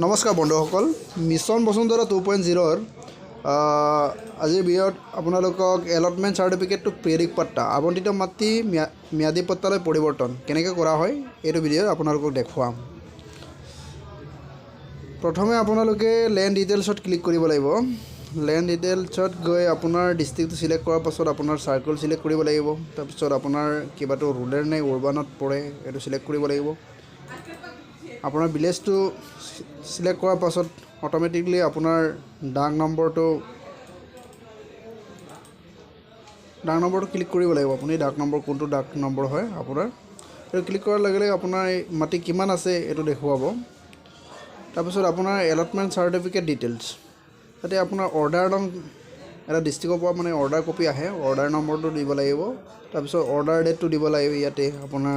নমস্কাৰ বন্ধুসকল মিছন বসুন্ধৰা 2.0 আজিৰ ভিডিঅ'ত আপোনালোকক এলটমেণ্ট চাৰ্টিফিকেটটো প্ৰেৰিক পাট্টা আবণ্টিত মাটি ম্যাদী পট্টালৈ পৰিৱৰ্তন কেনেকৈ কৰা হয় এইটো ভিডিঅ'ত আপোনালোকক দেখুৱাম। প্ৰথমে আপোনালোকে ল্যান্ড ডিটেইলছত ক্লিক কৰিব লাগিব। ল্যান্ড ডিটেইলছত গৈ আপোনাৰ ডিস্ট্ৰিক্টটো সিলেক্ট কৰাৰ পাছত আপোনাৰ সাৰ্কেল সিলেক্ট কৰিব লাগিব। তাৰপিছত আপোনাৰ কিবাটো ৰুৰাল নে উৰবানত পৰে এইটো সিলেক্ট কৰিব লাগিব। আপোনাৰ ভিলেজটো সিলেক্ট কৰাৰ পাছত অটোমেটিকলি আপোনাৰ ডাক নম্বৰটো ক্লিক কৰিব লাগিব। আপুনি ডাক নম্বৰ কোনটো ডাক নম্বৰ হয় আপোনাৰ এইটো ক্লিক কৰাৰ লগে লগে আপোনাৰ মাটি কিমান আছে এইটো দেখুৱাব। তাৰপিছত আপোনাৰ এলটমেণ্ট চাৰ্টিফিকেট ডিটেইলছ তাতে আপোনাৰ অৰ্ডাৰ নাম এটা ডিস্ট্ৰিক্টৰ পৰা মানে অৰ্ডাৰ কপি আহে, অৰ্ডাৰ নম্বৰটো দিব লাগিব। তাৰপিছত অৰ্ডাৰ ডেটটো দিব লাগিব। ইয়াতে আপোনাৰ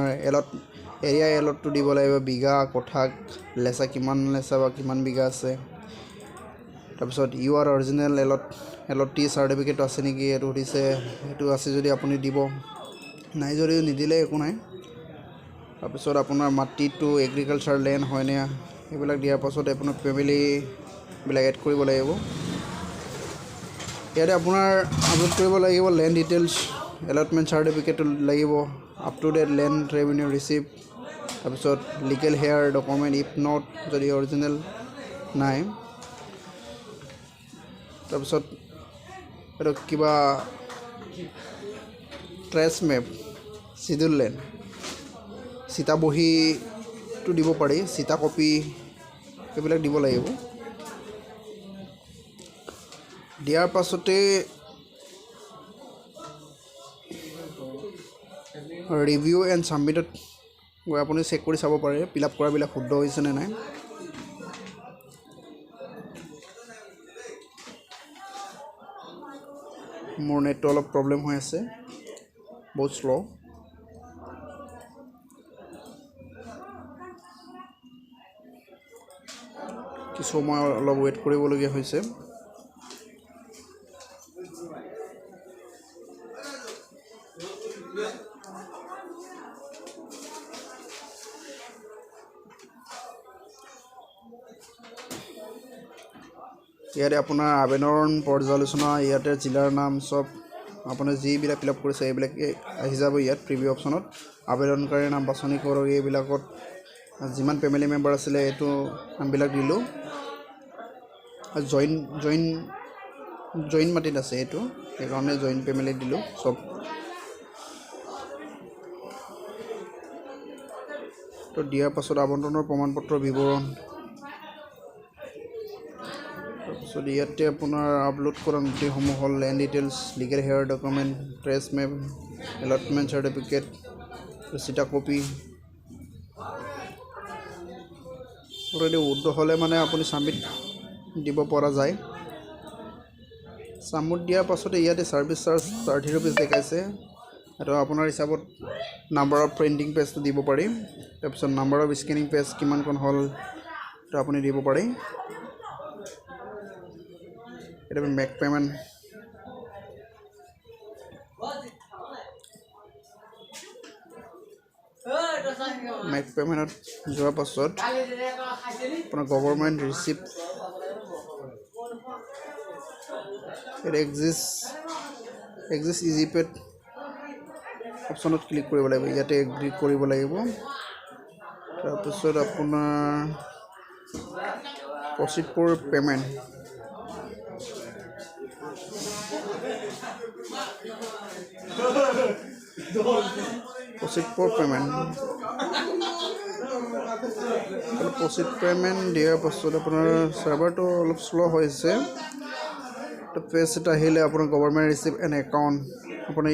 এৰিয়া এলটটো দিব লাগিব, বিঘা কঠা লেচা কিমান লেচা বা কিমান বিঘা আছে। তাৰপিছত ইউআৰ অৰিজিনেল এলটি চাৰ্টিফিকেট আছে নেকি এইটো সুধিছে, সেইটো আছে যদি আপুনি দিব, নাই যদি নিদিলে একো নাই। তাৰপিছত আপোনাৰ মাটিটো এগ্ৰিকালচাৰ লেণ্ড হয়নে এইবিলাক দিয়াৰ পাছত আপোনাৰ ফেমিলিবিলাক এড কৰিব লাগিব। ইয়াতে আপোনাৰ আপলোড কৰিব লাগিব লেণ্ড ডিটেইলছ, এলটমেণ্ট চাৰ্টিফিকেটটো লাগিব, up to date land revenue receipt, তাৰপিছত legal heir document if not যদি অৰিজিনেল নাই। তাৰপিছত এইটো কিবা ট্ৰেছ মেপ, চিডিউল লেণ্ড, চিটা বহীটো দিব পাৰি, চিটা কপি এইবিলাক দিব লাগিব। দিয়াৰ পাছতে ৰিভিউ এণ্ড ছাবমিটত গৈ আপুনি চেক কৰি চাব পাৰে ফিল আপ কৰাবিলাক শুদ্ধ হৈছে নে নাই। মোৰ নেটটো অলপ প্ৰব্লেম হৈ আছে, বহুত শ্ল'। কিছু সময় অলপ ৱেইট কৰিবলগীয়া হৈছে। ইয়াতে আপোনাৰ আবেদন পৰ্যালোচনা, ইয়াতে জিলাৰ নাম চব আপুনি যিবিলাক ফিল আপ কৰিছে এইবিলাক আহি যাব। ইয়াত প্ৰিভিউ অপশ্যনত আবেদনকাৰীৰ নাম বাছনি কৰক, এইবিলাকত যিমান ফেমিলি মেম্বাৰ আছিলে এইটো নামবিলাক দিলোঁ। জইন মাটিত আছে এইটো, সেইকাৰণে জইন ফেমিলি দিলোঁ চব। তো দিয়াৰ পাছত আবণ্টনৰ প্ৰমাণপত্ৰৰ বিৱৰণ, তাৰপিছত ইয়াতে আপোনাৰ আপলোড কৰা নথিসমূহ হ'ল land details, legal heir document, trace map, allotment certificate, চিটা কপি। অলৰেডি শুদ্ধ হ'লে মানে আপুনি ছাবমিট দিব পৰা যায়। ছাবমিট দিয়াৰ পাছতে ইয়াতে ছাৰ্ভিচ চাৰ্জ 30 ৰুপিজ দেখাইছে। আৰু আপোনাৰ হিচাপত নাম্বাৰ অফ প্ৰিণ্টিং পেজটো দিব পাৰি। তাৰপিছত নাম্বাৰ অফ স্কেনিং পেজ কিমানখন হ'ল সেইটো আপুনি দিব পাৰি। এটা মেক পেমেণ্ট, যোৱাৰ পাছত আপোনাৰ গভৰ্ণমেণ্ট ৰিচিপ্ট এক্সিষ্ট ইজি পেড অপশ্যনত ক্লিক কৰিব লাগিব। ইয়াতে এগ্ৰি কৰিব লাগিব। তাৰপিছত আপোনাৰ proceed for payment, proceed payment দিয়াৰ পাছত আপোনাৰ চাৰ্ভাৰটো অলপ শ্ল' হৈছে। পেজ এটা আহিলে আপোনাৰ গভৰ্ণমেণ্ট ৰিচিপ্ট এণ্ড একাউণ্ট, আপুনি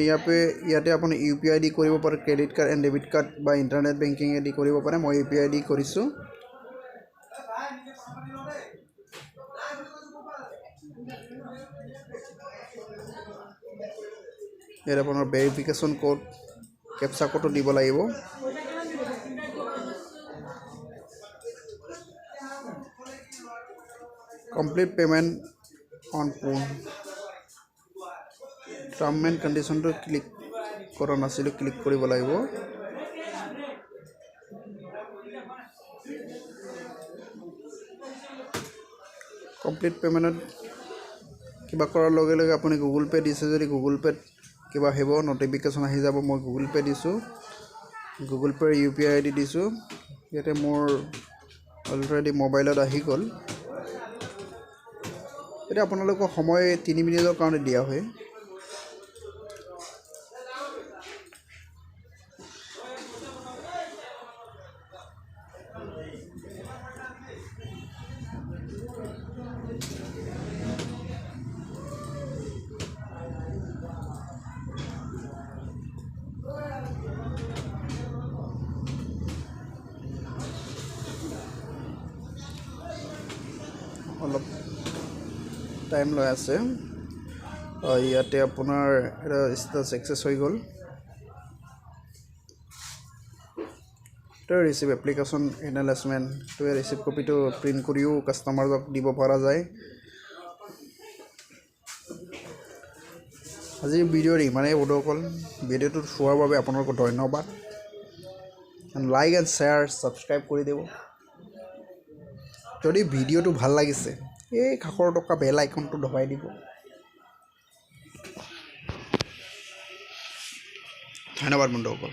ইয়াতে আপুনি UPI কৰিব পাৰে, credit card and debit card বা ইণ্টাৰনেট বেংকিং কৰিব পাৰে। মই UPI কৰিছোঁ। ইয়াত আপোনাৰ ভেৰিফিকেশ্যন কোড, কেপচা কোডটো দিব লাগিব। Complete payment on phone, term and কণ্ডিশ্যনটো ক্লিক কৰা নাছিলোঁ, ক্লিক কৰিব লাগিব। কমপ্লিট পে'মেণ্টত কিবা কৰাৰ লগে লগে আপুনি গুগল পে' দিছে যদি গুগল পে'ত কিবা আহিব ন'টিফিকেশ্যন আহি যাব মই গুগল পে' দিছোঁ গুগল পে'ৰ UPI ID দিছোঁ ইয়াতে মোৰ অলৰেডি মোবাইলত আহি গ'ল এতিয়া আপোনালোকক সময় 3 মিনিটৰ কাৰণে দিয়া হয় অলপ টাইম লৈ আছে ইয়াতে আপোনাৰ এটা সাকসেস হৈ গ'ল তো ৰিচিভ এপ্লিকেশ্যন এনালাইজমেণ্ট তো ৰিচিভ কপিটো প্ৰিণ্ট কৰিও কাষ্টমাৰক দিব পৰা যায় আজিৰ ভিডিঅ'ৰ ইমানেই বন্ধুসকল ভিডিঅ'টো চোৱাৰ বাবে আপোনালোকক ধন্যবাদ লাইক এণ্ড শ্বেয়াৰ ছাবস্ক্ৰাইব কৰি দিব যদি ভিডিঅ'টো ভাল লাগিছে এই কাষৰ টকা বেল আইকনটো দবাই দিব ধন্যবাদ বন্ধুসকল